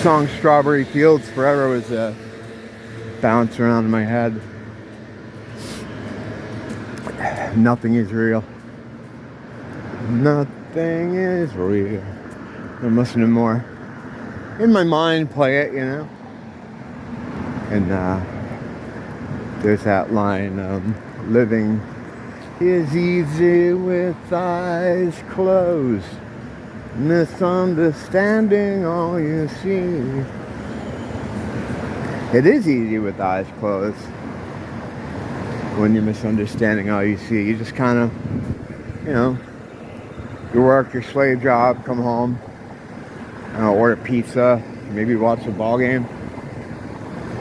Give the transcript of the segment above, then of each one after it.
song Strawberry Fields Forever was bouncing around in my head. Nothing is real. Nothing is real. I'm listening more. In my mind, play it, you know. And there's that line, living is easy with eyes closed. Misunderstanding all you see. It is easy with eyes closed. When you're misunderstanding all you see, you just kind of, you know, you work your slave job, come home, order pizza, maybe watch a ball game,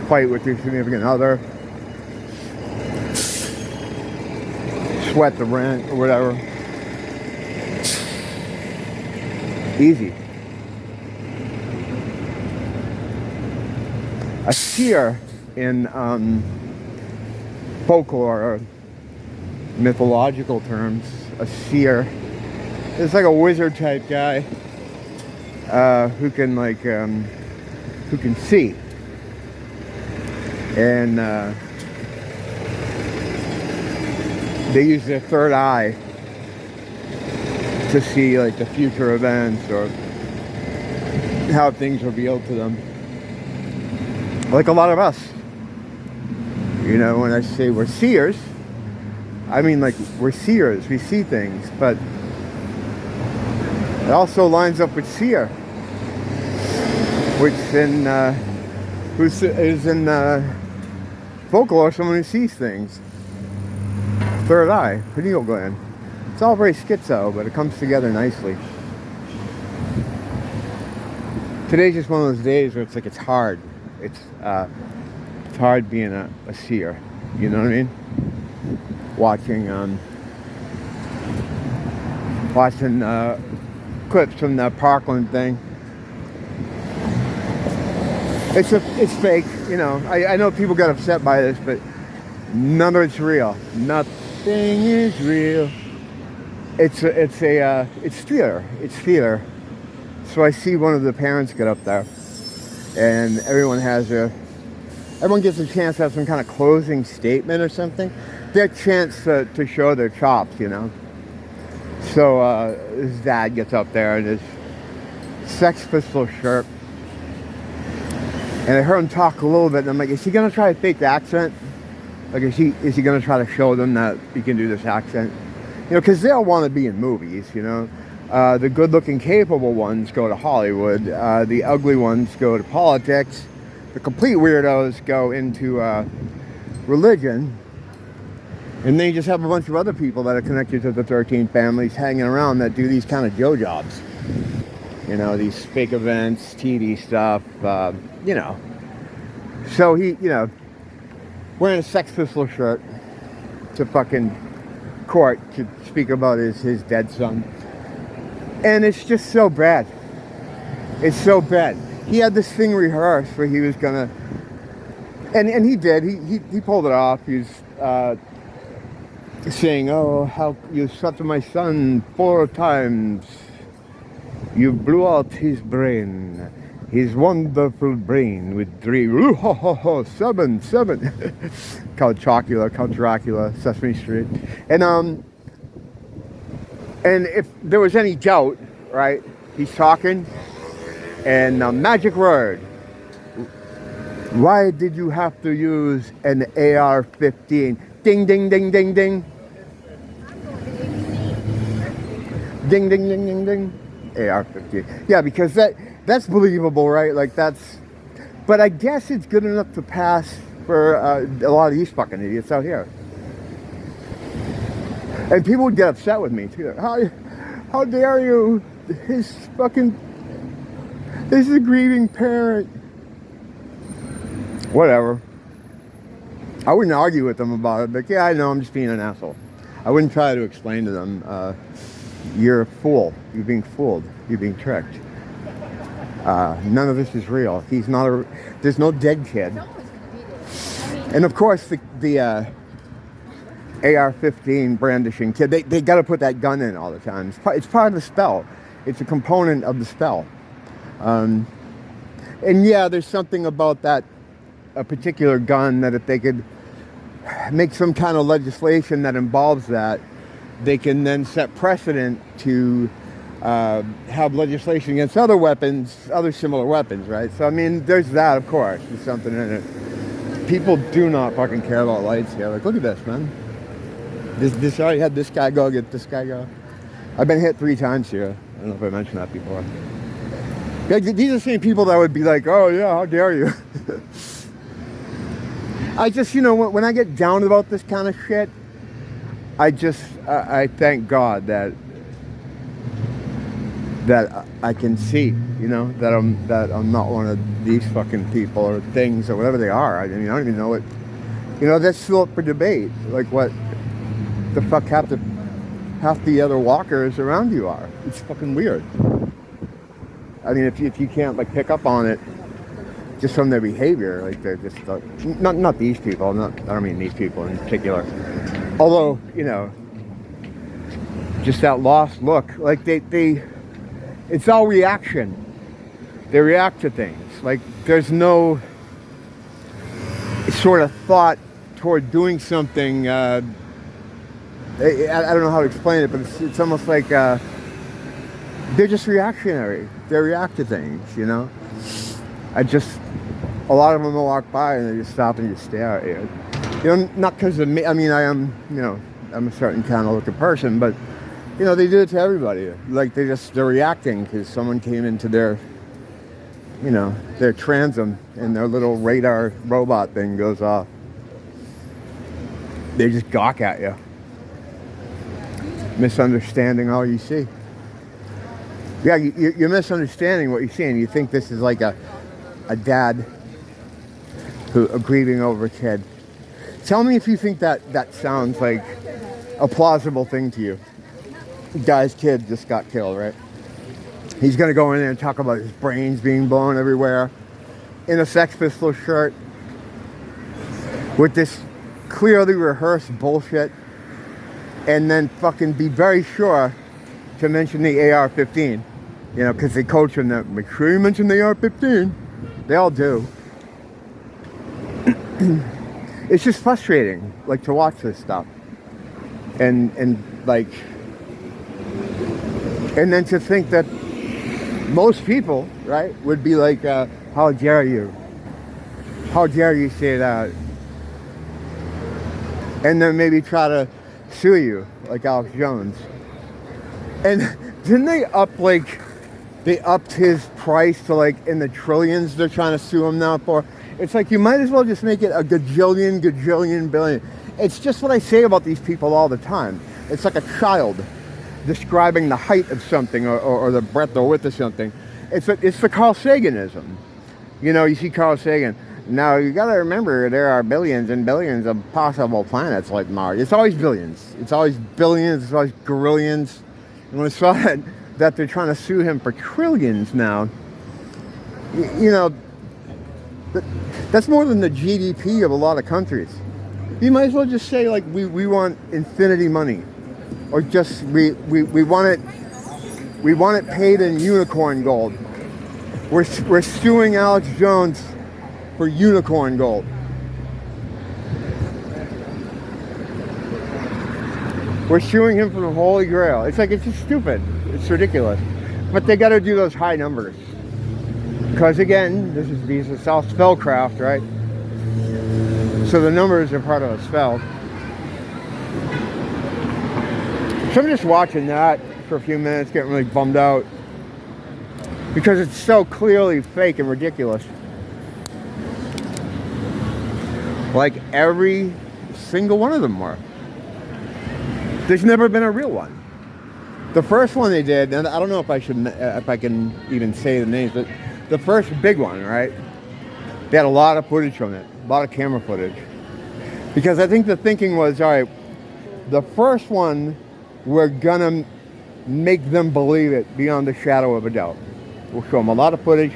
fight with your significant other, sweat the rent or whatever. Easy. A seer in folklore or mythological terms, a seer is like a wizard type guy who can see, and they use their third eye to see like the future events or how things are revealed to them, like a lot of us. You know, when I say we're seers, I mean like we're seers, we see things, but it also lines up with seer, which is in folklore, someone who sees things. Third eye, pineal gland. It's all very schizo, but it comes together nicely. Today's just one of those days where it's like it's hard. It's hard being a seer. You know what I mean? Watching clips from the Parkland thing. It's fake, you know. I know people got upset by this, but none of it's real. Nothing is real. It's theater. It's theater. So I see one of the parents get up there, and everyone gets a chance to have some kind of closing statement or something. Their chance to show their chops, you know. So his dad gets up there in his Sex Pistol shirt, and I heard him talk a little bit, and I'm like, is he gonna try to fake the accent? Like, is he gonna try to show them that he can do this accent? You know, because they all want to be in movies, you know. The good-looking, capable ones go to Hollywood. The ugly ones go to politics. The complete weirdos go into religion. And then you just have a bunch of other people that are connected to the 13 families hanging around that do these kind of Joe jobs. You know, these fake events, TV stuff, you know. So he, you know, wearing a Sex Pistol shirt to fucking court to speak about his dead son. And it's just so bad. It's so bad. He had this thing rehearsed where he was gonna, and he did. He pulled it off. He's saying, "Oh, how you slept with my son 4 times. You blew out his brain, his wonderful brain with 3. Ooh, ho, ho, ho, 7. Count Dracula, Sesame Street, and if there was any doubt, right? He's talking, and magic word. Why did you have to use an AR-15? Ding, ding, ding, ding, ding. Ding, ding, ding, ding, ding. AR-15. Yeah, because that's believable, right? Like that's, but I guess it's good enough to pass for a lot of these fucking idiots out here. And people would get upset with me too. How dare you? This is a grieving parent. Whatever. I wouldn't argue with them about it, but yeah, I know I'm just being an asshole. I wouldn't try to explain to them, you're a fool. You're being fooled. You're being tricked. None of this is real. He's not there's no dead kid. And of course, the AR-15 brandishing kid, they got to put that gun in all the time. It's part of the spell. It's a component of the spell. And yeah, there's something about that, a particular gun, that if they could make some kind of legislation that involves that, they can then set precedent to have legislation against other weapons, other similar weapons, right? So, I mean, there's that, of course. There's something in it. People do not fucking care about lights here. Like, look at this, man. This already had this guy go get this guy go. I've been hit 3 times here. I don't know if I mentioned that before. Like, these are the same people that would be like, oh yeah, how dare you? I just, when I get down about this kind of shit, I thank God that I can see, that I'm not one of these fucking people or things or whatever they are. I mean, I don't even know what, that's still up for debate. Like, what the fuck half the other walkers around you are. It's fucking weird. I mean, if you can't like pick up on it just from their behavior, like they're just not these people. I don't mean these people in particular. Although, just that lost look, like it's all reaction. They react to things. Like, there's no sort of thought toward doing something. I don't know how to explain it, but it's almost like they're just reactionary. They react to things, a lot of them will walk by and they just stop and just stare at you. Not because of me. I mean, I am, I'm a certain kind of looking person, but, they do it to everybody. Like, they're reacting because someone came into their transom and their little radar robot thing goes off. They just gawk at you. Misunderstanding all you see. Yeah, you're misunderstanding what you see, and you think this is like a dad who grieving over a kid. Tell me if you think that sounds like a plausible thing to you. Guy's kid just got killed, right? He's gonna go in there and talk about his brains being blown everywhere in a Sex Pistols shirt with this clearly rehearsed bullshit, and then fucking be very sure to mention the AR-15, because they coach him that, make sure you mention the AR-15. They all do. It's just frustrating, like, to watch this stuff. And then to think that most people, right, would be like, how dare you? How dare you say that? And then maybe try to sue you, like Alex Jones. And didn't they upped his price to like in the trillions they're trying to sue him now for? It's like, you might as well just make it a gajillion, billion. It's just what I say about these people all the time. It's like a child describing the height of something or the breadth or width of something. It's the Carl Saganism. You see Carl Sagan. Now, you got to remember, there are billions and billions of possible planets like Mars. It's always billions. It's always billions. It's always grillions. And when I saw that they're trying to sue him for trillions now, that's more than the GDP of a lot of countries. You might as well just say, like, we want infinity money. Or just, we want it paid in unicorn gold. We're suing Alex Jones for unicorn gold. We're suing him for the Holy Grail. It's like, it's just stupid. It's ridiculous. But they got to do those high numbers. Because again, these are all spellcraft, right? So the numbers are part of a spell. So I'm just watching that for a few minutes, getting really bummed out. Because it's so clearly fake and ridiculous. Like every single one of them were. There's never been a real one. The first one they did, and I don't know if I can even say the names, but the first big one, right? They had a lot of footage from it, a lot of camera footage. Because I think the thinking was, all right, the first one, we're gonna make them believe it beyond the shadow of a doubt. We'll show them a lot of footage,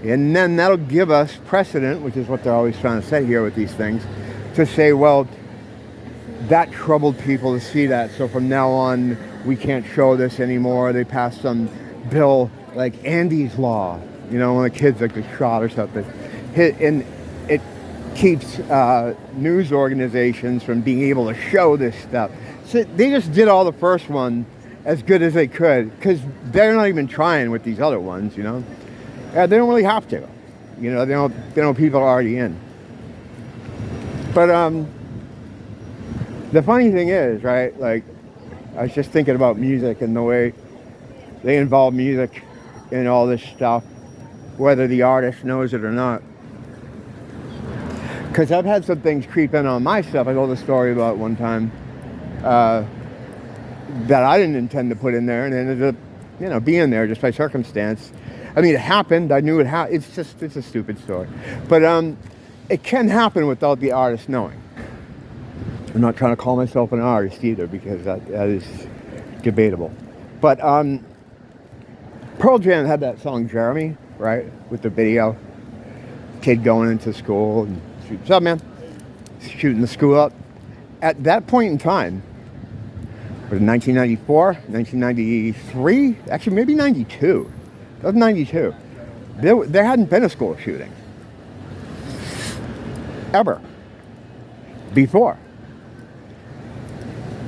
and then that'll give us precedent, which is what they're always trying to say here with these things, to say, well, that troubled people to see that, so from now on, we can't show this anymore. They passed some bill like Andy's Law, You know, when a kid's like a shot or something. And it keeps news organizations from being able to show this stuff. So they just did all the first one as good as they could, because they're not even trying with these other ones, you know. They don't really have to. You know, they know people are already in. But the funny thing is, right, like, I was just thinking about music and the way they involve music in all this stuff, whether the artist knows it or not. Because I've had some things creep in on my stuff. I told a story about one time that I didn't intend to put in there, and it ended up, you know, being there just by circumstance. I mean, it happened. I knew it happened. It's a stupid story. But it can happen without the artist knowing. I'm not trying to call myself an artist either, because that is debatable. But Pearl Jam had that song Jeremy, right, with the video. Kid going into school and what's up, man? Shooting the school up. At that point in time, was it 1994, 1993? Actually, maybe 92. That was 92. There hadn't been a school shooting. Ever. Before.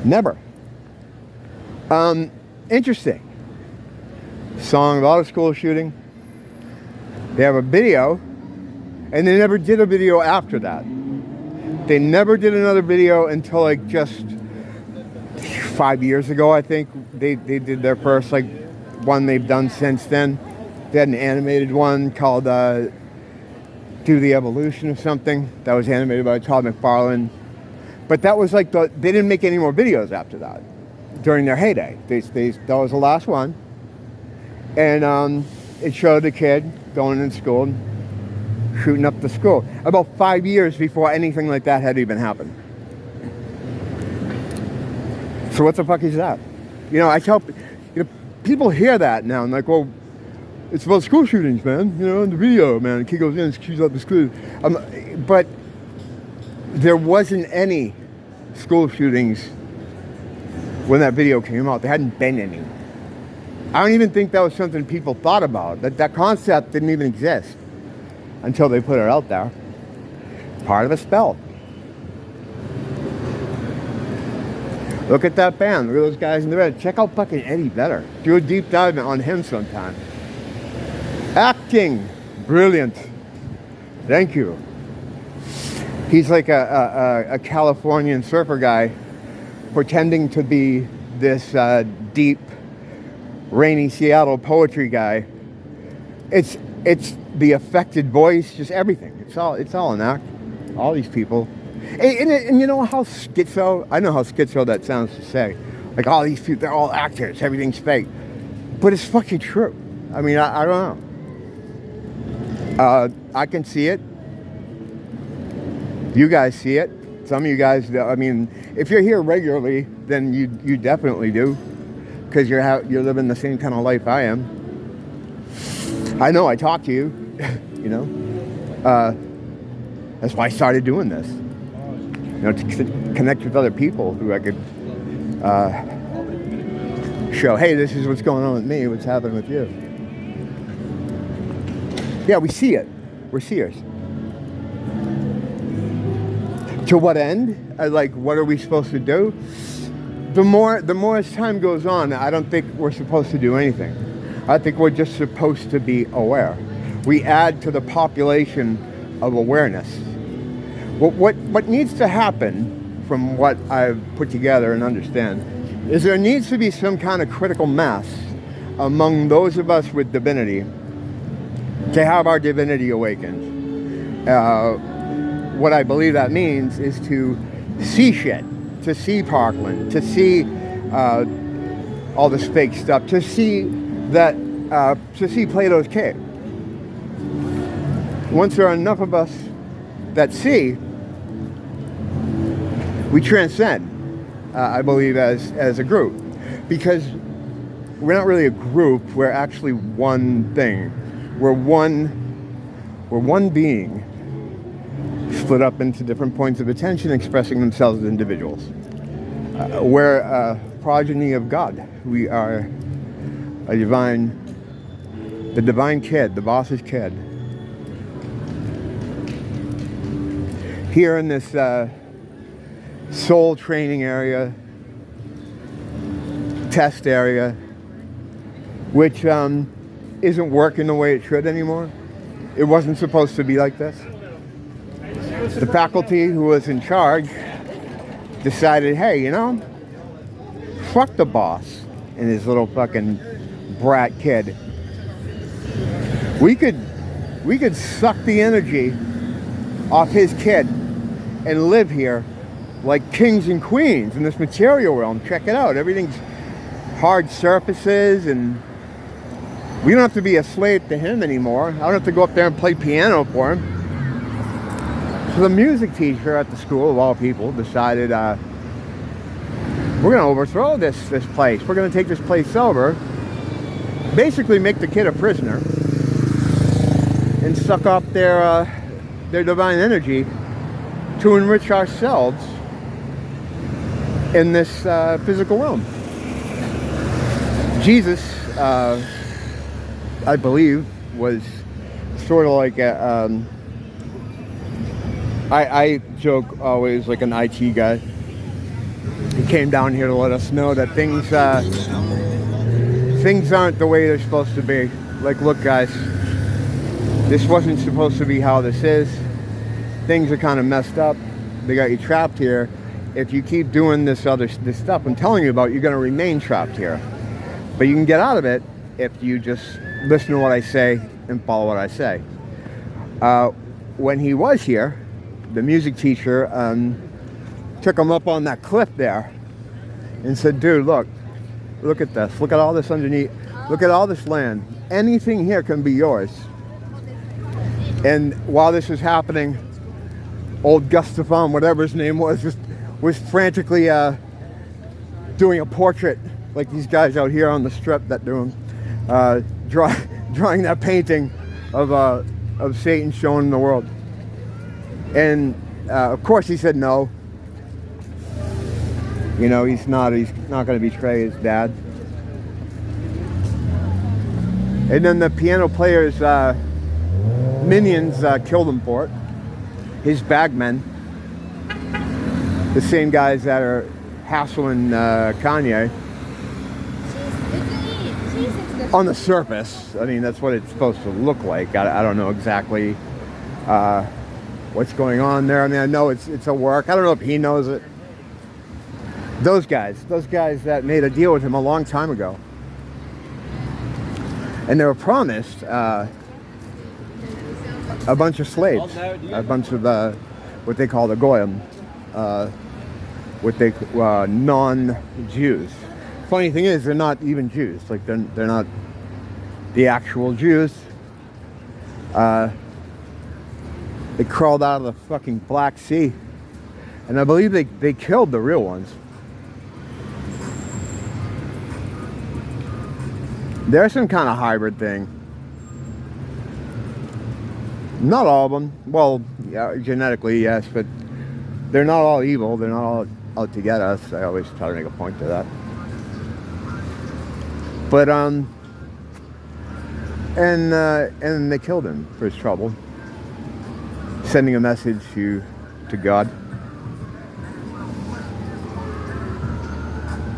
Never. Interesting. Song about a school shooting. They have a video, and they never did a video after that. They never did another video until like just 5 years ago, I think. They did their first like one they've done since then. They had an animated one called Do the Evolution of something that was animated by Todd McFarlane. But that was like they didn't make any more videos after that during their heyday. That was the last one. And it showed the kid going in school and shooting up the school. About 5 years before anything like that had even happened. So what the fuck is that? You know, I tell, you know, people hear that now and like, well, it's about school shootings, man. You know, in the video, man, the kid goes in and shoots up the school. But there wasn't any school shootings when that video came out. There hadn't been any. I don't even think that was something people thought about. That concept didn't even exist until they put it out there. Part of a spell. Look at that band. Look at those guys in the red. Check out fucking Eddie Vedder. Do a deep dive on him sometime. Acting. Brilliant. Thank you. He's like a Californian surfer guy pretending to be this deep, rainy Seattle poetry guy. It's the affected voice, just everything. It's all an act. All these people. And you know how schizo, I know how schizo that sounds to say. Like all these people, they're all actors, everything's fake. But it's fucking true. I mean, I don't know. I can see it. You guys see it. Some of you guys, I mean, if you're here regularly, then you definitely do. Because you're living the same kind of life I am. I know, I talk to you, you know. That's why I started doing this. You know, to connect with other people who I could show, hey, this is what's going on with me, what's happening with you. Yeah, we see it. We're seers. To what end? Like, what are we supposed to do? The more as time goes on, I don't think we're supposed to do anything. I think we're just supposed to be aware. We add to the population of awareness. What needs to happen, from what I've put together and understand, is there needs to be some kind of critical mass among those of us with divinity to have our divinity awakened. What I believe that means is to see shit, to see Parkland, to see all this fake stuff, to see Plato's cave. Once there are enough of us that see, we transcend, I believe, as a group. Because we're not really a group, we're actually one thing. We're one being, split up into different points of attention, expressing themselves as individuals. We're a progeny of God. We are a divine The divine kid, the boss's kid. Here in this soul training area, test area, which isn't working the way it should anymore. It wasn't supposed to be like this. The faculty who was in charge decided, hey, you know, fuck the boss and his little fucking brat kid. We could suck the energy off his kid and live here like kings and queens in this material realm. Check it out. Everything's hard surfaces, and we don't have to be a slave to him anymore. I don't have to go up there and play piano for him. So the music teacher at the school, of all people, decided we're going to overthrow this place. We're going to take this place over, basically make the kid a prisoner, and suck up their divine energy to enrich ourselves in this physical realm. Jesus, I believe, was sort of like a, I joke always like an IT guy. He came down here to let us know that things aren't the way they're supposed to be. Like, look guys, this wasn't supposed to be how this is. Things are kind of messed up. They got you trapped here. If you keep doing this stuff I'm telling you about, you're going to remain trapped here. But you can get out of it if you just listen to what I say and follow what I say. When he was here, the music teacher took him up on that cliff there and said, dude, look at this. Look at all this underneath. Look at all this land. Anything here can be yours. And while this was happening, old Gustafon, whatever his name was frantically doing a portrait, like these guys out here on the strip that do them, drawing that painting of Satan showing the world. And of course he said no. You know, he's not going to betray his dad. And then the piano player's minions killed him for it. His bagmen, the same guys that are hassling Kanye. On the surface, I mean, that's what it's supposed to look like. I don't know exactly what's going on there. I mean, I know it's a work. I don't know if he knows it. Those guys that made a deal with him a long time ago. And they were promised a bunch of slaves, a bunch of what they call the goyim, what they non-Jews. Funny thing is, they're not even Jews. Like they're not the actual Jews. They crawled out of the fucking Black Sea, and I believe they killed the real ones. They're some kind of hybrid thing. Not all of them. Well, yeah, genetically, yes, but they're not all evil. They're not all out to get us. I always try to make a point to that. But and they killed him for his trouble, sending a message to God.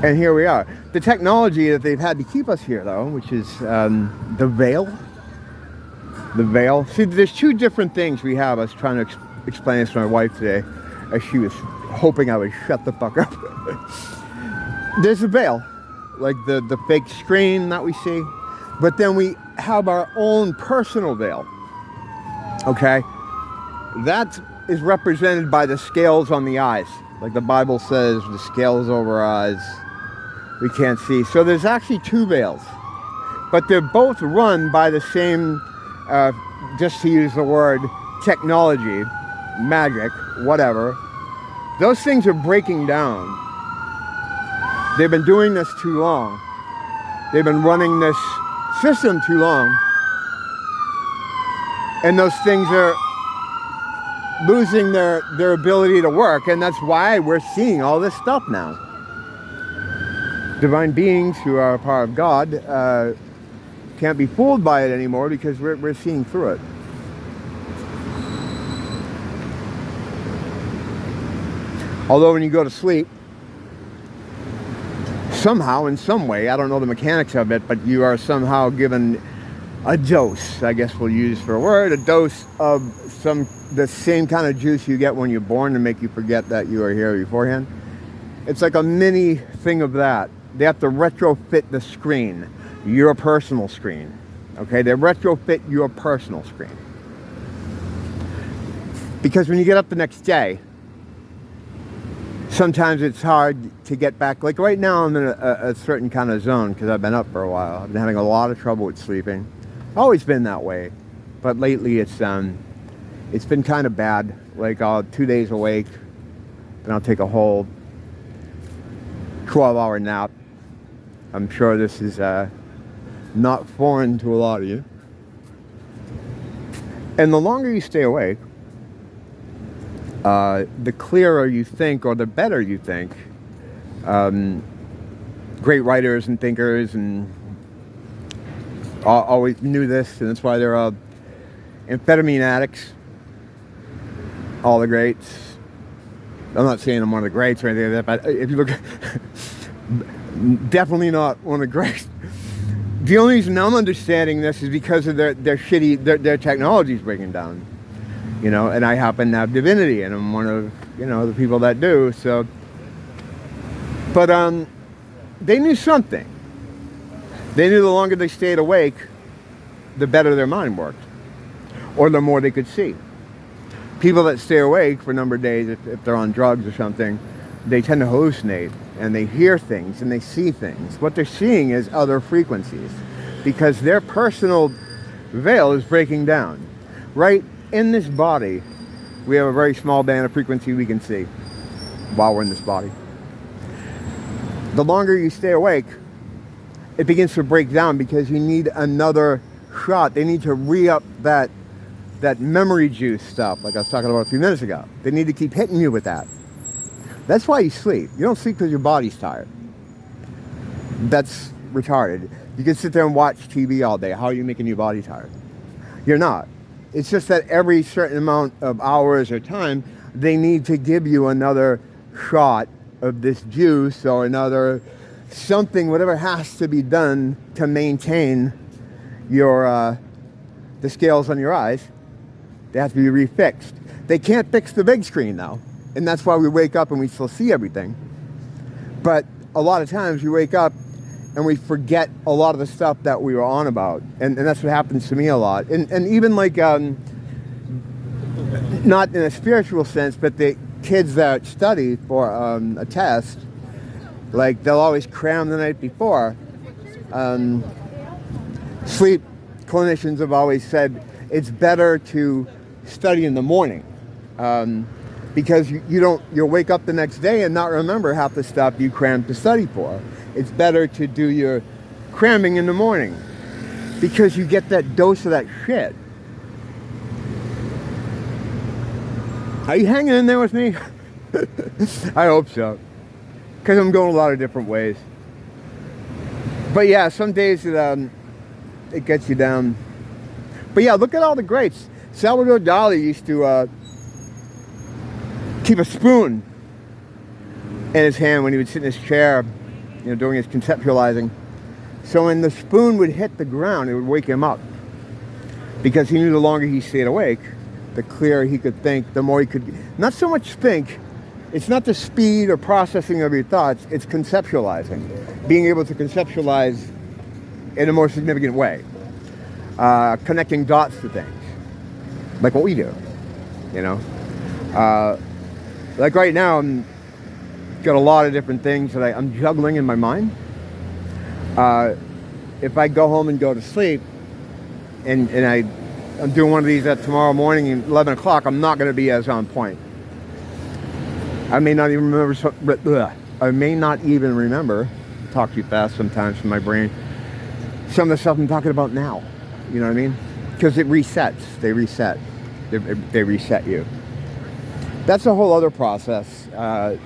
And here we are. The technology that they've had to keep us here, though, which is the veil. The veil. See, there's two different things we have. I was trying to explain this to my wife today, as she was hoping I would shut the fuck up. There's a veil, like the fake screen that we see, but then we have our own personal veil. Okay, that is represented by the scales on the eyes, like the Bible says, the scales over our eyes. We can't see. So there's actually two veils, but they're both run by the same, just to use the word, technology, magic, whatever. Those things are breaking down. They've been doing this too long. They've been running this system too long. And those things are losing their ability to work. And that's why we're seeing all this stuff now. Divine beings who are a part of God can't be fooled by it anymore because we're seeing through it. Although when you go to sleep, somehow, in some way, I don't know the mechanics of it, but you are somehow given a dose, I guess we'll use for a word, a dose of the same kind of juice you get when you're born to make you forget that you were here beforehand. It's like a mini thing of that. They have to retrofit the screen, your personal screen. Okay, they retrofit your personal screen. Because when you get up the next day, sometimes it's hard to get back. Like right now I'm in a certain kind of zone because I've been up for a while. I've been having a lot of trouble with sleeping. Always been that way. But lately it's been kind of bad. Like I'll 2 days awake, then I'll take a whole 12-hour nap. I'm sure this is not foreign to a lot of you. And the longer you stay awake, the clearer you think, or the better you think. Great writers and thinkers and always knew this, and that's why they're amphetamine addicts. All the greats. I'm not saying I'm one of the greats or anything like that, but if you look, definitely not one of the greats. The only reason I'm understanding this is because of their shitty, their technology's breaking down. You know, and I happen to have divinity, and I'm one of, you know, the people that do, so. But they knew something. They knew the longer they stayed awake, the better their mind worked, or the more they could see. People that stay awake for a number of days, if they're on drugs or something, they tend to hallucinate, and they hear things, and they see things. What they're seeing is other frequencies, because their personal veil is breaking down. Right in this body, we have a very small band of frequency we can see while we're in this body. The longer you stay awake, it begins to break down because you need another shot. They need to re-up that memory juice stuff, like I was talking about a few minutes ago. They need to keep hitting you with that. That's why you sleep. You don't sleep because your body's tired. That's retarded. You can sit there and watch TV all day. How are you making your body tired? You're not. It's just that every certain amount of hours or time, they need to give you another shot of this juice or another something, whatever has to be done to maintain your the scales on your eyes. They have to be refixed. They can't fix the big screen though, and that's why we wake up and we still see everything. But a lot of times we wake up and we forget a lot of the stuff that we were on about. And that's what happens to me a lot. And even like, not in a spiritual sense, but the kids that study for a test, like they'll always cram the night before. Sleep clinicians have always said it's better to study in the morning. Because you'll wake up the next day and not remember half the stuff you crammed to study for. It's better to do your cramming in the morning because you get that dose of that shit. Are you hanging in there with me? I hope so, because I'm going a lot of different ways. But yeah, some days it gets you down. But yeah, look at all the greats. Salvador Dali used to keep a spoon in his hand when he would sit in his chair, you know, doing his conceptualizing. So when the spoon would hit the ground, it would wake him up, because he knew the longer he stayed awake, the clearer he could think, the more he could, not so much think, it's not the speed or processing of your thoughts, it's conceptualizing, being able to conceptualize in a more significant way, connecting dots to things, like what we do, you know. Like right now, I'm got a lot of different things that I'm juggling in my mind. If I go home and go to sleep, and I'm doing one of these at tomorrow morning at 11 o'clock, I'm not going to be as on point. I may not even remember. I may not even remember. Talk too fast sometimes from my brain. Some of the stuff I'm talking about now. You know what I mean? Because it resets. They reset. They reset you. That's a whole other process that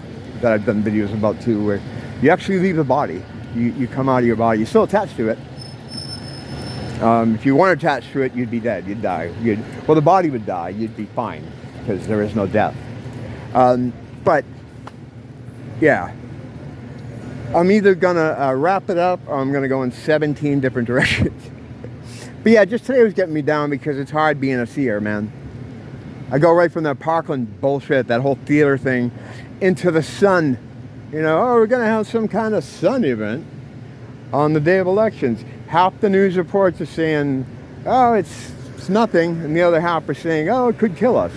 I've done videos about too, where you actually leave the body. You come out of your body. You're still attached to it. If you weren't attached to it, you'd be dead. You'd die. Well, the body would die. You'd be fine because there is no death. But yeah, I'm either gonna wrap it up or I'm gonna go in 17 different directions. But yeah, just today was getting me down because it's hard being a seer, man. I go right from that Parkland bullshit, that whole theater thing, into the sun. You know, oh, we're gonna have some kind of sun event on the day of elections. Half the news reports are saying, oh, it's nothing, and the other half are saying, oh, it could kill us.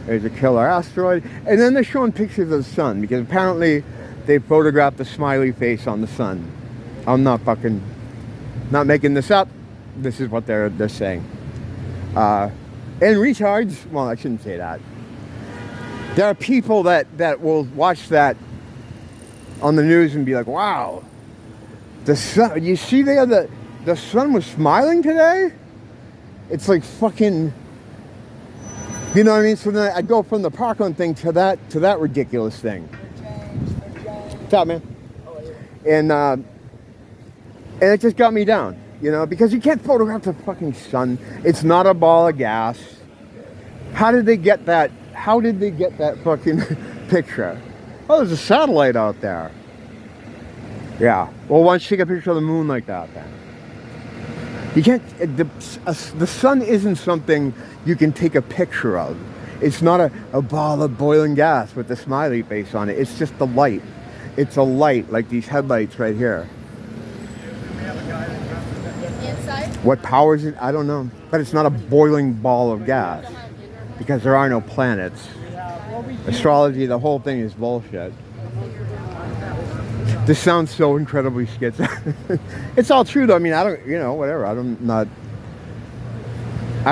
There's a killer asteroid. And then they're showing pictures of the sun, because apparently they photographed the smiley face on the sun. I'm not making this up. This is what they're saying. And retards, well, I shouldn't say that. There are people that will watch that on the news and be like, wow, the sun, you see there, the sun was smiling today? It's like fucking, you know what I mean? So then I go from the Parkland thing to that ridiculous thing. What's up, man? And it just got me down, you know, because you can't photograph the fucking sun. It's not a ball of gas. How did they get that? How did they get that fucking picture? Oh, there's a satellite out there. Yeah. Well, why don't you take a picture of the moon like that then? You can't, the sun isn't something you can take a picture of. It's not a ball of boiling gas with the smiley face on it. It's just the light. It's a light, like these headlights right here. Inside? What powers it? I don't know. But it's not a boiling ball of gas. Because there are no planets. Astrology, the whole thing is bullshit. This sounds so incredibly schizophrenic. It's all true though. I mean, I don't, you know, whatever. I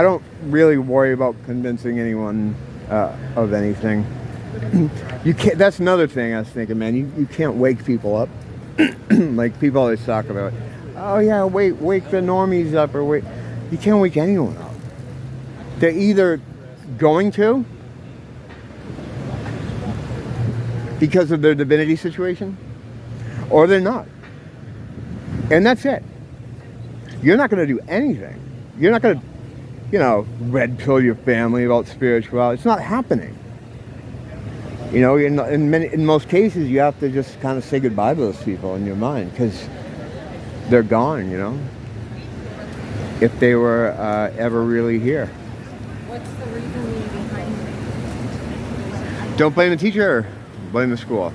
don't really worry about convincing anyone of anything. You can't, that's another thing I was thinking, man. You can't wake people up. Like people always talk about, oh yeah, wake the normies up, or wake. You can't wake anyone up. They're either going to, because of their divinity situation, or they're not. And that's it. You're not going to do anything. You're not going to, you know, red pill your family about spirituality. It's not happening. You know, in most cases, you have to just kind of say goodbye to those people in your mind, because they're gone, you know, if they were ever really here. What's the reasoning behind it? Don't blame the teacher, blame the school.